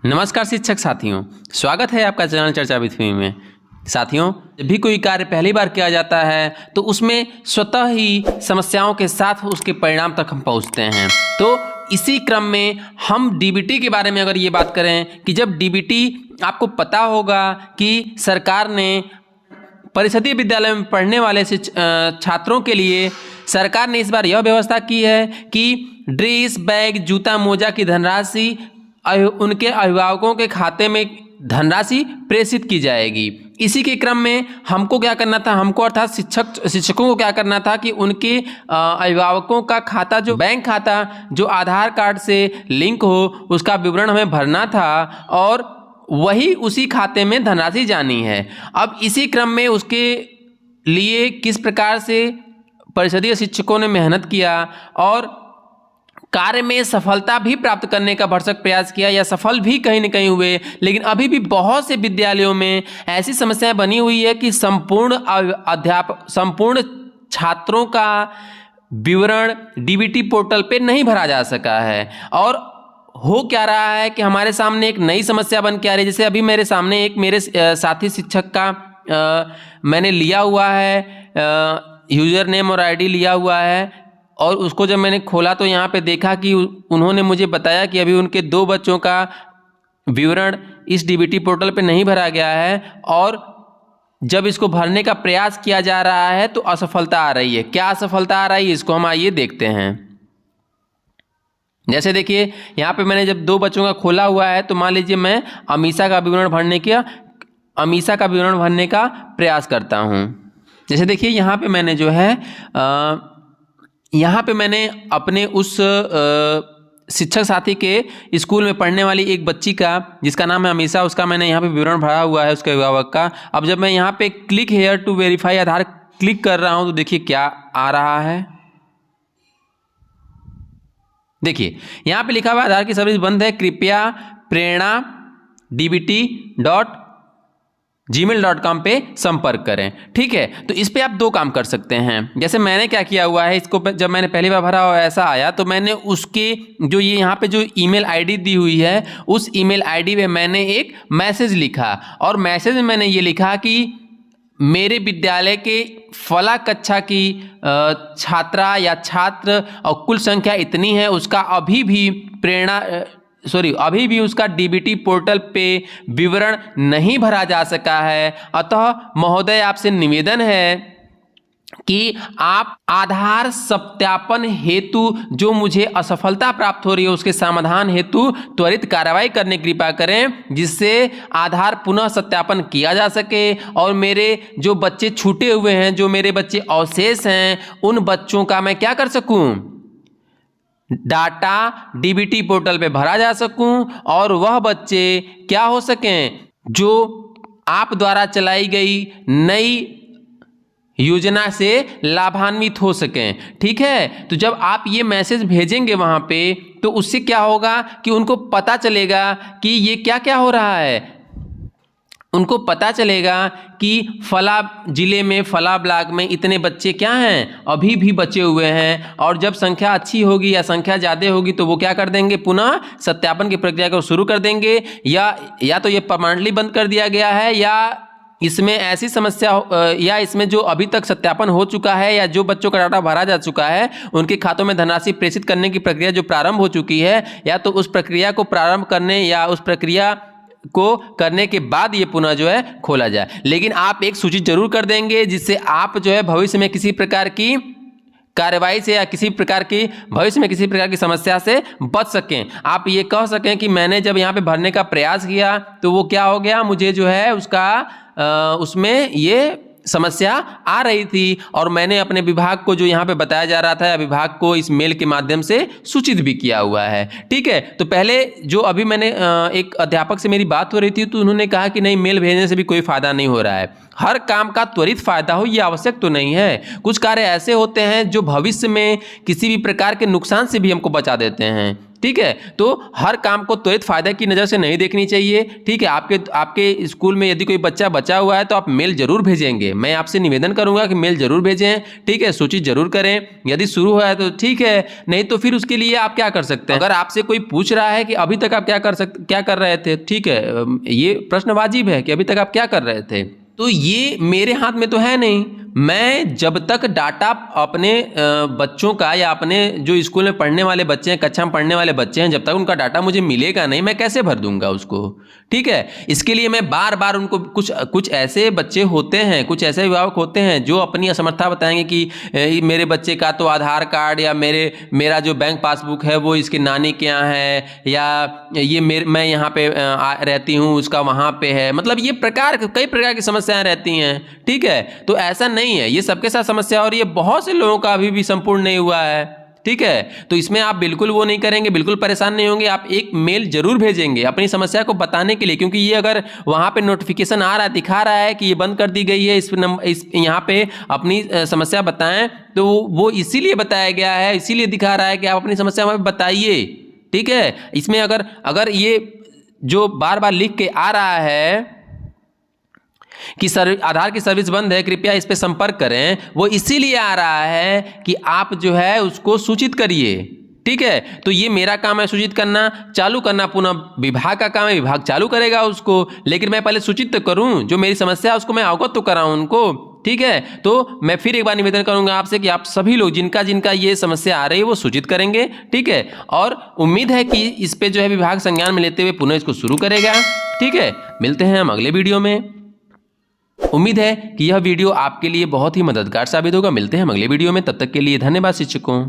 नमस्कार शिक्षक साथियों, स्वागत है आपका चैनल चर्चा विथ मी में। साथियों, जब भी कोई कार्य पहली बार किया जाता है तो उसमें स्वतः ही समस्याओं के साथ उसके परिणाम तक हम पहुंचते हैं। तो इसी क्रम में हम डीबीटी के बारे में अगर ये बात करें कि जब डीबीटी, आपको पता होगा कि सरकार ने परिषदीय विद्यालय में पढ़ने वाले छात्रों के लिए सरकार ने इस बार यह व्यवस्था की है कि ड्रेस, बैग, जूता, मोजा की धनराशि उनके अभिभावकों के खाते में धनराशि प्रेषित की जाएगी। इसी के क्रम में हमको क्या करना था, हमको अर्थात शिक्षकों को क्या करना था कि उनके अभिभावकों का खाता, जो बैंक खाता जो आधार कार्ड से लिंक हो, उसका विवरण हमें भरना था और वही उसी खाते में धनराशि जानी है। अब इसी क्रम में उसके लिए किस प्रकार से परिषदीय शिक्षकों ने मेहनत किया और कार्य में सफलता भी प्राप्त करने का भरसक प्रयास किया या सफल भी कहीं न कहीं हुए, लेकिन अभी भी बहुत से विद्यालयों में ऐसी समस्याएं बनी हुई है कि संपूर्ण छात्रों का विवरण डीबीटी पोर्टल पे नहीं भरा जा सका है। और हो क्या रहा है कि हमारे सामने एक नई समस्या बन के आ रही है। जैसे अभी मेरे सामने एक मेरे साथी शिक्षक का मैंने लिया हुआ है, यूज़र नेम और आईडी लिया हुआ है, और उसको जब मैंने खोला तो यहाँ पे देखा कि उन्होंने मुझे बताया कि अभी उनके 2 बच्चों का विवरण इस डीबीटी पोर्टल पे नहीं भरा गया है और जब इसको भरने का प्रयास किया जा रहा है तो असफलता आ रही है। क्या असफलता आ रही है, इसको हम आइए देखते हैं। जैसे देखिए, यहाँ पे मैंने जब 2 बच्चों का खोला हुआ है तो मान लीजिए मैं अमीषा का विवरण भरने का प्रयास करता हूँ। जैसे देखिए, यहाँ पे मैंने जो है यहाँ पे मैंने अपने उस शिक्षक साथी के स्कूल में पढ़ने वाली एक बच्ची का, जिसका नाम है अमीषा, उसका मैंने यहाँ पे विवरण भरा हुआ है, उसके अभिभावक का। अब जब मैं यहाँ पे click here to verify Aadhaar click कर रहा हूँ तो देखिए क्या आ रहा है। देखिए यहाँ पे लिखा हुआ आधार की सर्विस बंद है, कृपया prerna.dbt.gmail.com पे संपर्क करें। ठीक है, तो इस पे आप 2 काम कर सकते हैं। जैसे मैंने क्या किया हुआ है, इसको जब मैंने पहली बार भरा हुआ ऐसा आया तो मैंने उसके जो ये यहाँ पे जो ईमेल आईडी दी हुई है, उस ईमेल आईडी पे मैंने एक मैसेज लिखा और मैसेज में मैंने ये लिखा कि मेरे विद्यालय के फला कक्षा की छात्रा या छात्र और कुल संख्या इतनी है, उसका अभी भी उसका डीबीटी पोर्टल पे विवरण नहीं भरा जा सका है। अतः महोदय, आपसे निवेदन है कि आप आधार सत्यापन हेतु जो मुझे असफलता प्राप्त हो रही है उसके समाधान हेतु त्वरित कार्रवाई करने की कृपा करें, जिससे आधार पुनः सत्यापन किया जा सके और मेरे जो बच्चे छूटे हुए हैं, जो मेरे बच्चे अवशेष हैं, उन बच्चों का मैं क्या कर सकूं, डाटा डीबीटी पोर्टल पे भरा जा सकूं और वह बच्चे क्या हो सकें, जो आप द्वारा चलाई गई नई योजना से लाभान्वित हो सकें। ठीक है, तो जब आप ये मैसेज भेजेंगे वहां पे तो उससे क्या होगा कि उनको पता चलेगा कि ये क्या क्या हो रहा है। उनको पता चलेगा कि फला जिले में, फला ब्लॉक में इतने बच्चे क्या हैं, अभी भी बचे हुए हैं, और जब संख्या अच्छी होगी या संख्या ज़्यादा होगी तो वो क्या कर देंगे, पुनः सत्यापन की प्रक्रिया को शुरू कर देंगे। या तो ये परमानेंटली बंद कर दिया गया है, या इसमें ऐसी समस्या या इसमें जो अभी तक सत्यापन हो चुका है या जो बच्चों का डाटा भरा जा चुका है उनके खातों में धनराशि प्रेषित करने की प्रक्रिया जो प्रारंभ हो चुकी है, या तो उस प्रक्रिया को प्रारंभ करने या उस प्रक्रिया को करने के बाद ये पुनः जो है खोला जाए। लेकिन आप एक सूचित जरूर कर देंगे, जिससे आप जो है भविष्य में किसी प्रकार की कार्रवाई से या किसी प्रकार की समस्या से बच सकें। आप ये कह सकें कि मैंने जब यहाँ पे भरने का प्रयास किया तो वो क्या हो गया, मुझे जो है उसमें ये समस्या आ रही थी और मैंने अपने विभाग को, जो यहाँ पे बताया जा रहा था, विभाग को इस मेल के माध्यम से सूचित भी किया हुआ है। ठीक है, तो पहले जो अभी मैंने एक अध्यापक से मेरी बात हो रही थी तो उन्होंने कहा कि नहीं, मेल भेजने से भी कोई फायदा नहीं हो रहा है। हर काम का त्वरित फायदा हो ये आवश्यक तो नहीं है। कुछ कार्य ऐसे होते हैं जो भविष्य में किसी भी प्रकार के नुकसान से भी हमको बचा देते हैं। ठीक है। तो हर काम को त्वरित फायदा की नज़र से नहीं देखनी चाहिए, ठीक है। आपके स्कूल में यदि कोई बच्चा बचा हुआ है तो आप मेल जरूर भेजेंगे, मैं आपसे निवेदन करूंगा कि मेल जरूर भेजें, ठीक है। सूचित जरूर करें, यदि शुरू हुआ है तो ठीक है, नहीं तो फिर उसके लिए आप क्या कर सकते हैं। अगर आपसे कोई पूछ रहा है कि अभी तक आप क्या कर रहे थे, ठीक है, ये प्रश्न वाजिब है कि अभी तक आप क्या कर रहे थे। तो ये मेरे हाथ में तो है नहीं, मैं जब तक डाटा अपने बच्चों का या अपने जो स्कूल में पढ़ने वाले बच्चे हैं, कक्षा में पढ़ने वाले बच्चे हैं, जब तक उनका डाटा मुझे मिलेगा नहीं, मैं कैसे भर दूंगा उसको, ठीक है। इसके लिए मैं बार बार उनको कुछ ऐसे बच्चे होते हैं, कुछ ऐसे अभिभावक होते हैं जो अपनी असमर्थता बताएंगे कि मेरे बच्चे का तो आधार कार्ड या मेरा जो बैंक पासबुक है वो इसके नानी के यहाँ है, या ये मैं यहाँ पे रहती हूँ उसका वहाँ पे है। मतलब ये कई प्रकार की समस्याएं रहती हैं, ठीक है। तो ऐसा नहीं है, ये सबके साथ समस्या, और ये बहुत से लोगों का अभी भी संपूर्ण नहीं हुआ है, ठीक है। तो इसमें आप बिल्कुल वो नहीं करेंगे, बिल्कुल परेशान नहीं होंगे, आप एक मेल जरूर भेजेंगे अपनी समस्या को बताने के लिए, क्योंकि ये अगर वहाँ पे नोटिफिकेशन आ रहा है, दिखा रहा है कि ये बंद कर दी गई है, यहाँ पे अपनी समस्या बताएं, तो वो इसीलिए बताया गया है, इसीलिए दिखा रहा है कि आप अपनी समस्या वहाँ पे बताइए, ठीक है। इसमें अगर ये जो बार बार लिख के आ रहा है कि आधार की सर्विस बंद है, कृपया इस पे संपर्क करें, वो इसीलिए आ रहा है कि आप जो है उसको सूचित करिए, ठीक है। तो ये मेरा काम है सूचित करना, चालू करना पुनः विभाग का काम है, विभाग चालू करेगा उसको, लेकिन मैं पहले सूचित तो करूं, जो मेरी समस्या है उसको मैं अवगत तो कराऊं उनको, ठीक है। तो मैं फिर एक बार निवेदन करूंगा आपसे कि आप सभी लोग जिनका ये समस्या आ रही है वो सूचित करेंगे, ठीक है। और उम्मीद है कि इस पे जो है विभाग संज्ञान में लेते हुए पुनः इसको शुरू करेगा, ठीक है। मिलते हैं हम अगले वीडियो में। उम्मीद है कि यह वीडियो आपके लिए बहुत ही मददगार साबित होगा। मिलते हैं हम अगले वीडियो में, तब तक के लिए धन्यवाद शिक्षकों।